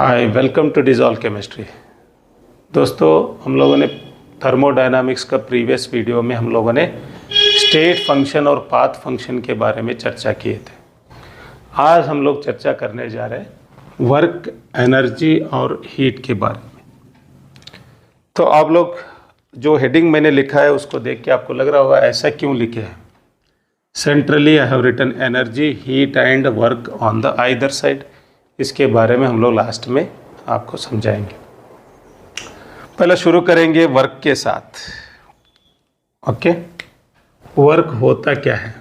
Hi, welcome to dissolve chemistry. दोस्तों, हम लोगों ने थर्मोडायनामिक्स का प्रीवियस वीडियो में हम लोगों ने स्टेट फंक्शन और पाथ फंक्शन के बारे में चर्चा किए थे। आज हम लोग चर्चा करने जा रहे हैं वर्क, एनर्जी और हीट के बारे में। तो आप लोग जो हेडिंग मैंने लिखा है उसको देख के आपको लग रहा होगा ऐसा क्यों लिखे हैं। Centrally I have written energy, heat and work on the either side. इसके बारे में हम लोग लास्ट में आपको समझाएंगे। पहले शुरू करेंगे वर्क के साथ। ओके, वर्क होता क्या है।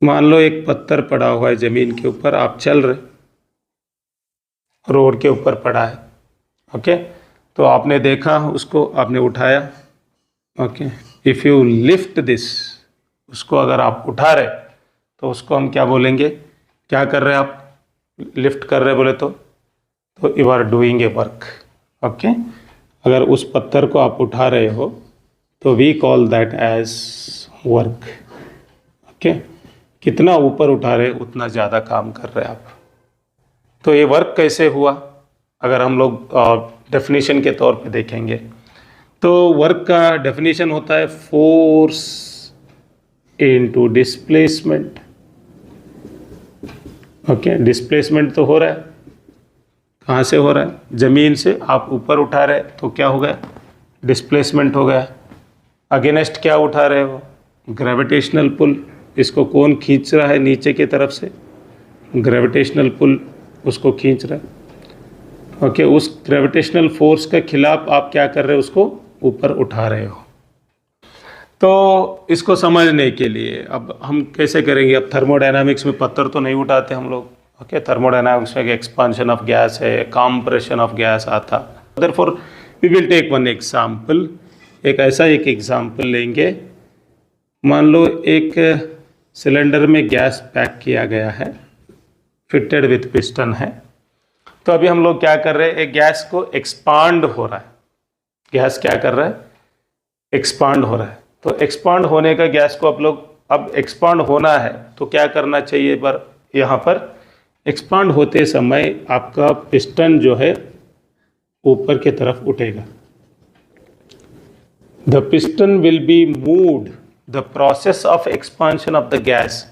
मान लो एक पत्थर पड़ा हुआ है जमीन के ऊपर, आप चल रहे, रोड के ऊपर पड़ा है। ओके, तो आपने देखा उसको, आपने उठाया। Okay, if you lift this, उसको अगर आप उठा रहे तो उसको हम क्या बोलेंगे। क्या कर रहे हैं आप, लिफ्ट कर रहे बोले तो you are doing a work. Okay, अगर उस पत्थर को आप उठा रहे हो तो we call that as work. Okay, कितना ऊपर उठा रहे उतना ज़्यादा काम कर रहे आप। तो ये वर्क कैसे हुआ, अगर हम लोग डेफिनेशन के तौर पे देखेंगे तो वर्क का डेफिनेशन होता है force into displacement. Okay, displacement तो हो रहा है, कहाँ से हो रहा है, ज़मीन से आप ऊपर उठा रहे तो क्या हो गया, डिस्प्लेसमेंट हो गया। अगेंस्ट क्या उठा रहे हो, ग्रेविटेशनल पुल। इसको कौन खींच रहा है नीचे की तरफ से, ग्रेविटेशनल पुल उसको खींच रहा है। ओके, उस ग्रेविटेशनल फोर्स के खिलाफ आप क्या कर रहे हो, उसको ऊपर उठा रहे हो। तो इसको समझने के लिए अब हम कैसे करेंगे। अब थर्मोडायनामिक्स में पत्थर तो नहीं उठाते हम लोग। ओके, थर्मोडायनामिक्स में एक्सपांशन ऑफ गैस है, कंप्रेशन ऑफ गैस आता। Therefore we will take one example. एक एग्जांपल लेंगे। मान लो एक सिलेंडर में गैस पैक किया गया है, फिटेड विथ पिस्टन है। तो अभी हम लोग क्या कर रहे हैं, एक गैस को एक्सपांड हो रहा है। गैस क्या कर रहा है, एक्सपांड हो रहा है। तो एक्सपांड होने का गैस को आप लोग, अब एक्सपांड होना है तो क्या करना चाहिए। पर यहाँ पर एक्सपांड होते समय आपका पिस्टन जो है ऊपर की तरफ उठेगा। The piston will be moved, the process of expansion of the gas,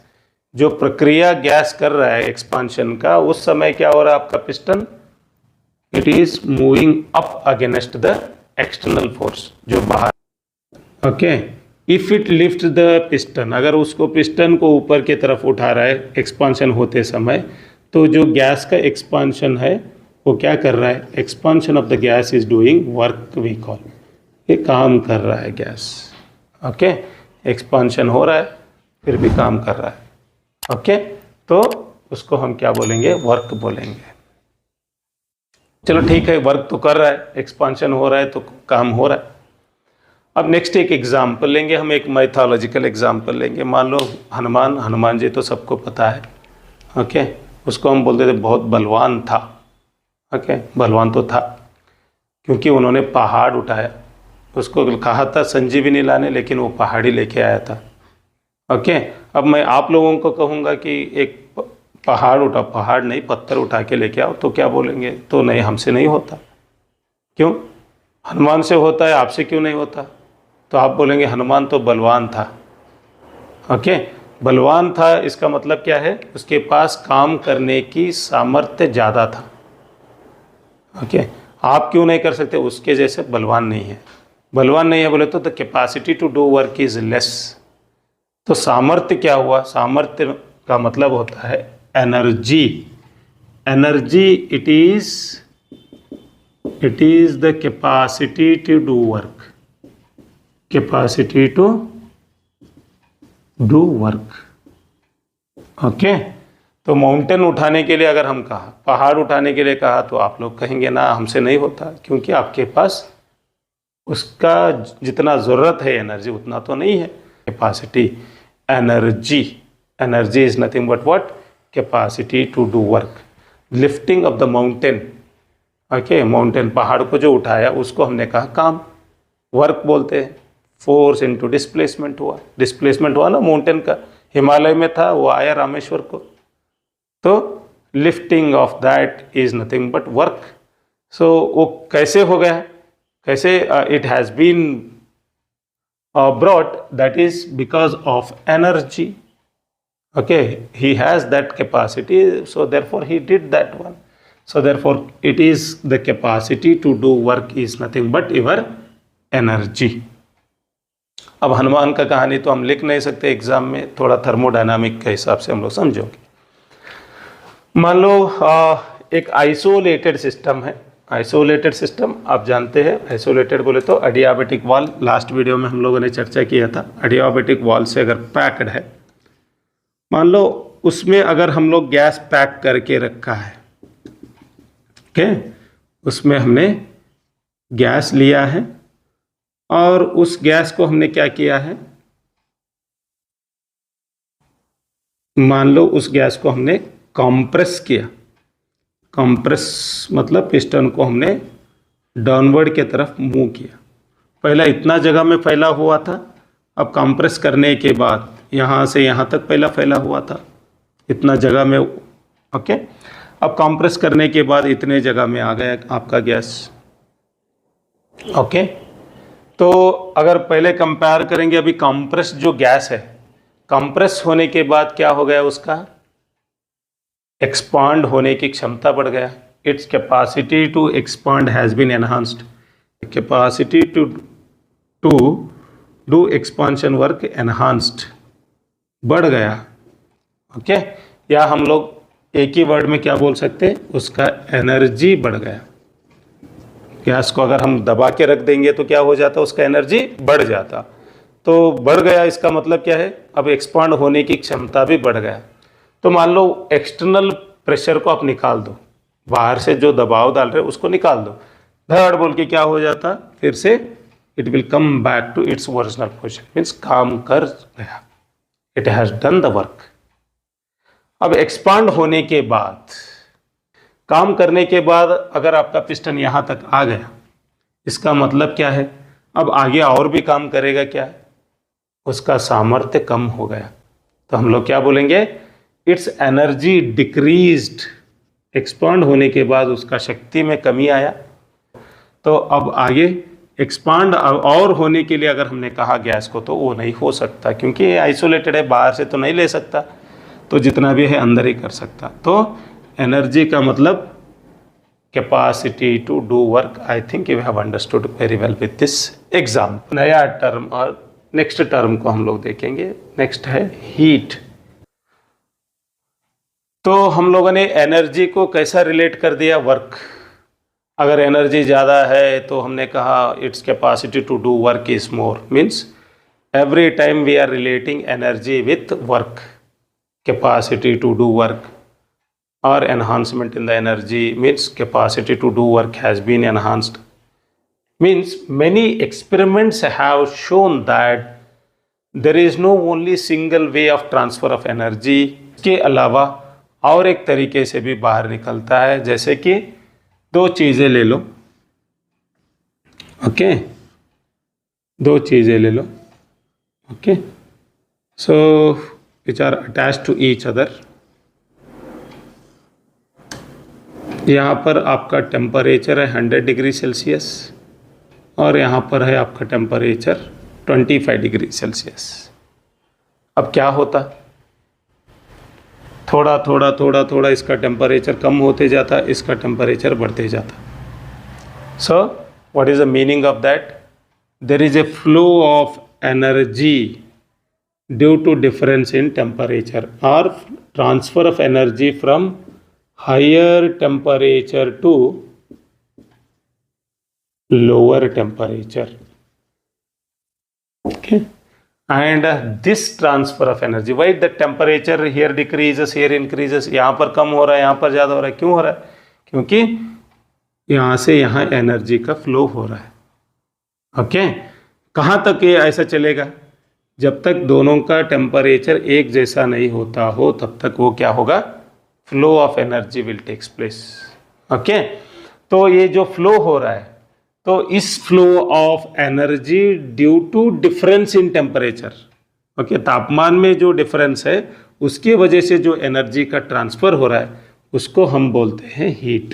जो प्रक्रिया गैस कर रहा है एक्सपांशन का, उस समय क्या हो रहा है आपका piston, it is moving up against the external force जो बाहर। Okay, if it lift the piston, अगर उसको पिस्टन को ऊपर की तरफ उठा रहा है एक्सपांशन होते समय, तो जो गैस का एक्सपांशन है वो क्या कर रहा है, expansion of the gas is doing work we call. ये काम कर रहा है गैस। ओके, एक्सपांशन हो रहा है फिर भी काम कर रहा है। ओके, तो उसको हम क्या बोलेंगे, वर्क बोलेंगे। चलो ठीक है, वर्क तो कर रहा है, एक्सपांशन हो रहा है तो काम हो रहा है। अब नेक्स्ट एक एग्जाम्पल लेंगे हम, एक माइथोलॉजिकल एग्जाम्पल लेंगे। मान लो हनुमान जी तो सबको पता है। ओके, उसको हम बोलते थे बहुत बलवान था। ओके, बलवान तो था क्योंकि उन्होंने पहाड़ उठाया। उसको कहा था संजीवनी लाने, लेकिन वो पहाड़ी लेके आया था। ओके, अब मैं आप लोगों को कहूँगा कि एक पहाड़ नहीं, पत्थर उठा के लेके आओ, तो क्या बोलेंगे, तो नहीं, हमसे नहीं होता। क्यों, हनुमान से होता है, आपसे क्यों नहीं होता। तो आप बोलेंगे हनुमान तो बलवान था। ओके, बलवान था इसका मतलब क्या है, उसके पास काम करने की सामर्थ्य ज़्यादा था। ओके, आप क्यों नहीं कर सकते, उसके जैसे बलवान नहीं है। बलवान नहीं है बोले तो the capacity to do work is less. तो सामर्थ्य क्या हुआ, सामर्थ्य का मतलब होता है energy. Energy it is the capacity to do work, capacity to do work. Okay, तो माउंटेन उठाने के लिए अगर हम कहा, पहाड़ उठाने के लिए कहा, तो आप लोग कहेंगे ना हमसे नहीं होता, क्योंकि आपके पास उसका जितना ज़रूरत है एनर्जी उतना तो नहीं है। Capacity, energy is nothing but what, capacity to do work. Lifting of the mountain. Okay, mountain, पहाड़ को जो उठाया उसको हमने कहा काम, वर्क बोलते हैं। फोर्स इनटू डिस्प्लेसमेंट हुआ ना माउंटेन का, हिमालय में था वो आया रामेश्वर को, तो lifting of that is nothing but work. So वो कैसे हो गया, कैसे it has been brought, that is because of energy. Okay, he has that capacity, so therefore he did that one. So therefore it is the capacity to do work is nothing but your energy. अब हनुमान का कहानी तो हम लिख नहीं सकते exam में, थोड़ा थर्मोडायनामिक के हिसाब से हम लोग समझोगे. मान लो एक आइसोलेटेड सिस्टम है. आइसोलेटेड सिस्टम आप जानते हैं, आइसोलेटेड बोले तो एडियाबेटिक वॉल, लास्ट वीडियो में हम लोगों ने चर्चा किया था. एडियाबेटिक वॉल से अगर पैक्ड है, मान लो उसमें अगर हम लोग गैस पैक करके रखा है, ओके, उसमें हमने गैस लिया है और उस गैस को हमने क्या किया है, मान लो उस गैस को हमने कंप्रेस किया. कंप्रेस मतलब पिस्टन को हमने डाउनवर्ड के तरफ मूव किया. पहला इतना जगह में फैला हुआ था, अब कंप्रेस करने के बाद यहाँ से यहाँ तक पहला फैला हुआ था इतना जगह में. ओके, अब कंप्रेस करने के बाद इतने जगह में आ गया आपका गैस. ओके, तो अगर पहले कंपेयर करेंगे, अभी कंप्रेस जो गैस है, कंप्रेस होने के बाद क्या हो गया, उसका एक्सपांड होने की क्षमता बढ़ गया. Its capacity to expand has been enhanced. Capacity to do expansion work enhanced, बढ़ गया. ओके, या हम लोग एक ही वर्ड में क्या बोल सकते हैं, उसका एनर्जी बढ़ गया. गैस को अगर हम दबा के रख देंगे तो क्या हो जाता, उसका एनर्जी बढ़ जाता. तो बढ़ गया इसका मतलब क्या है, अब एक्सपांड होने की क्षमता भी बढ़ गया. तो मान लो एक्सटर्नल प्रेशर को आप निकाल दो, बाहर से जो दबाव डाल रहे उसको निकाल दो, धड़ बोल के क्या हो जाता, फिर से it will come back to its original position. Means काम कर गया, it has done the work. अब एक्सपांड होने के बाद, काम करने के बाद अगर आपका पिस्टन यहाँ तक आ गया, इसका मतलब क्या है, अब आगे और भी काम करेगा क्या, उसका सामर्थ्य कम हो गया. तो हम लोग क्या बोलेंगे, इट्स एनर्जी डिक्रीज्ड. एक्सपांड होने के बाद उसका शक्ति में कमी आया. तो अब आगे एक्सपांड और होने के लिए अगर हमने कहा गैस को, तो वो नहीं हो सकता, क्योंकि ये आइसोलेटेड है, बाहर से तो नहीं ले सकता, तो जितना भी है अंदर ही कर सकता. तो एनर्जी का मतलब capacity to do work. I think you have understood very well with this exam. नया टर्म और नेक्स्ट टर्म को हम लोग देखेंगे. नेक्स्ट है हीट. तो हम लोगों ने एनर्जी को कैसा रिलेट कर दिया, वर्क. अगर एनर्जी ज़्यादा है तो हमने कहा it's capacity to do work is more. Means every time we are relating energy with work. Capacity to do work और enhancement in the energy means capacity to do work has been enhanced. Means many experiments have shown that there is no only single way of transfer of energy. के अलावा और एक तरीके से भी बाहर निकलता है. जैसे कि दो चीज़ें ले लो, ओके, दो चीज़ें ले लो, okay, so which are attached to each other. यहाँ पर आपका टेम्परेचर है 100 डिग्री सेल्सियस और यहाँ पर है आपका टेम्परेचर 25 डिग्री सेल्सियस. अब क्या होता, थोड़ा थोड़ा थोड़ा थोड़ा इसका टेम्परेचर कम होते जाता, इसका टेम्परेचर बढ़ते जाता. So what is the meaning of that, there is a flow of energy due to difference in temperature और transfer of energy from higher temperature to lower temperature. Okay, and this transfer of energy, why the temperature here decreases, here increases, यहाँ पर कम हो रहा है, यहाँ पर ज़्यादा हो रहा है, क्यों हो रहा है, क्योंकि यहाँ से यहाँ एनर्जी का फ्लो हो रहा है. ओके, कहाँ तक ये ऐसा चलेगा, जब तक दोनों का टेम्परेचर एक जैसा नहीं होता हो तब तक वो क्या होगा, flow of energy will takes place. Okay, तो ये जो फ्लो हो रहा है, तो इस flow of energy due to difference in temperature, okay, तापमान में जो डिफरेंस है उसकी वजह से जो एनर्जी का ट्रांसफर हो रहा है उसको हम बोलते हैं हीट।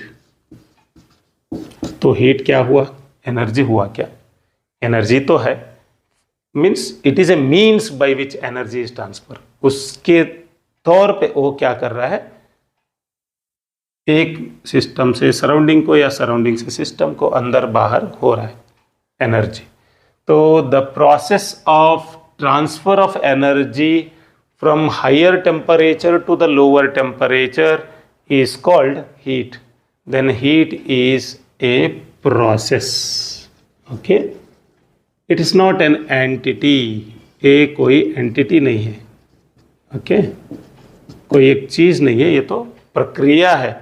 तो हीट क्या हुआ? एनर्जी हुआ क्या? एनर्जी तो है, means it is a means by which energy is transfer. उसके तौर पे वो क्या कर रहा है, एक सिस्टम से सराउंडिंग को या सराउंडिंग से सिस्टम को अंदर बाहर हो रहा है एनर्जी। तो the process of transfer of energy from higher temperature to the lower temperature is called heat. Then heat is a process. Okay, it is not an entity. ये कोई एंटिटी नहीं है। ओके, कोई एक चीज नहीं है, ये तो प्रक्रिया है।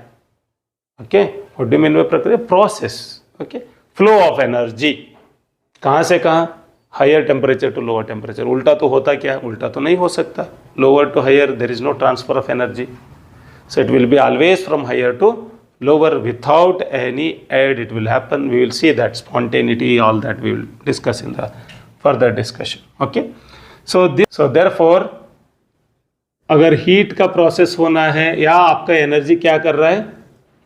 Okay, what do you mean by प्रक्रिया? Process. Okay, flow of energy कहाँ से कहाँ? Higher temperature to lower temperature. उल्टा तो होता क्या? उल्टा तो नहीं हो सकता। Lower to higher there is no transfer of energy, so it will be always from higher to lower without any aid it will happen. We will see that spontaneity, all that we will discuss in the further discussion. Okay, so therefore अगर heat का process होना है या आपका energy क्या कर रहा है,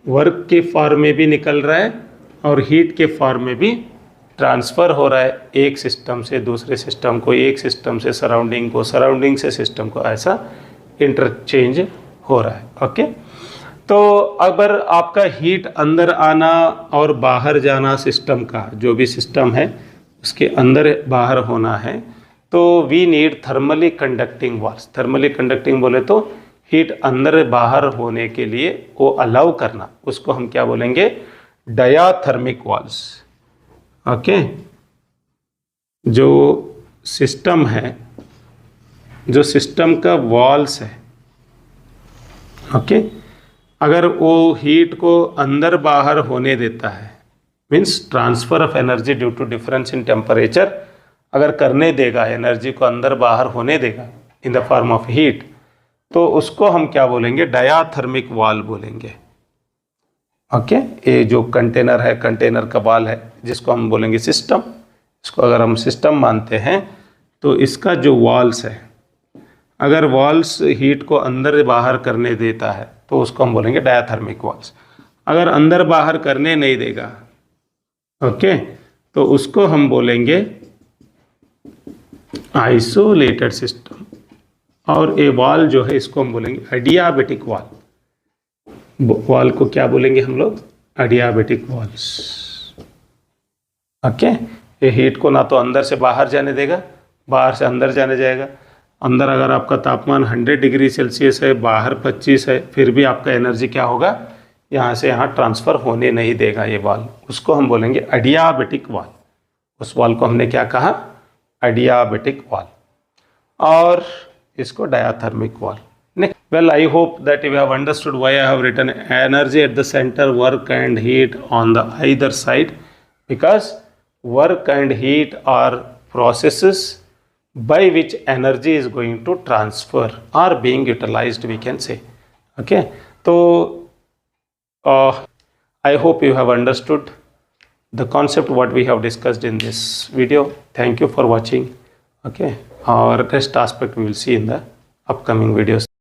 वर्क के फॉर्म में भी निकल रहा है और हीट के फॉर्म में भी ट्रांसफ़र हो रहा है, एक सिस्टम से दूसरे सिस्टम को, एक सिस्टम से सराउंडिंग को, सराउंडिंग से सिस्टम को, ऐसा इंटरचेंज हो रहा है। ओके, तो अगर आपका हीट अंदर आना और बाहर जाना सिस्टम का, जो भी सिस्टम है उसके अंदर बाहर होना है, तो we need thermally conducting walls. Thermally conducting बोले तो हीट अंदर बाहर होने के लिए वो अलाउ करना, उसको हम क्या बोलेंगे? Diathermic walls. ओके, जो सिस्टम है, जो सिस्टम का वॉल्स है, ओके, अगर वो हीट को अंदर बाहर होने देता है, means transfer of energy due to difference in temperature अगर करने देगा, एनर्जी को अंदर बाहर होने देगा in the form of heat, तो उसको हम क्या बोलेंगे? डायाथर्मिक वॉल बोलेंगे। ओके, ये जो कंटेनर है, कंटेनर का वॉल है, जिसको हम बोलेंगे सिस्टम, इसको अगर हम सिस्टम मानते हैं तो इसका जो वॉल्स है, अगर वॉल्स हीट को अंदर बाहर करने देता है तो उसको हम बोलेंगे डायाथर्मिक वॉल्स। अगर अंदर बाहर करने नहीं देगा, ओके, तो उसको हम बोलेंगे आइसोलेटेड सिस्टम। और ये वॉल जो है इसको हम बोलेंगे एडियाबेटिक वॉल। वॉल को क्या बोलेंगे हम लोग? Adiabatic walls. ओके, ये हीट को ना तो अंदर से बाहर जाने देगा, बाहर से अंदर जाने जाएगा। अंदर अगर आपका तापमान 100 डिग्री सेल्सियस है, बाहर 25 है, फिर भी आपका एनर्जी क्या होगा? यहाँ से यहाँ ट्रांसफ़र होने नहीं देगा ये वॉल। उसको हम बोलेंगे एडियाबेटिक वॉल। उस वॉल को हमने क्या कहा? Adiabatic wall. और इसको diathermic wall. Next, well I hope that you have understood why I have written energy at the centre, work and heat on the either side, because work and heat are processes by which energy is going to transfer or being utilized, we can say. Okay, so I hope you have understood the concept what we have discussed in this video. Thank you for watching. Okay, our rest aspect we will see in the upcoming videos.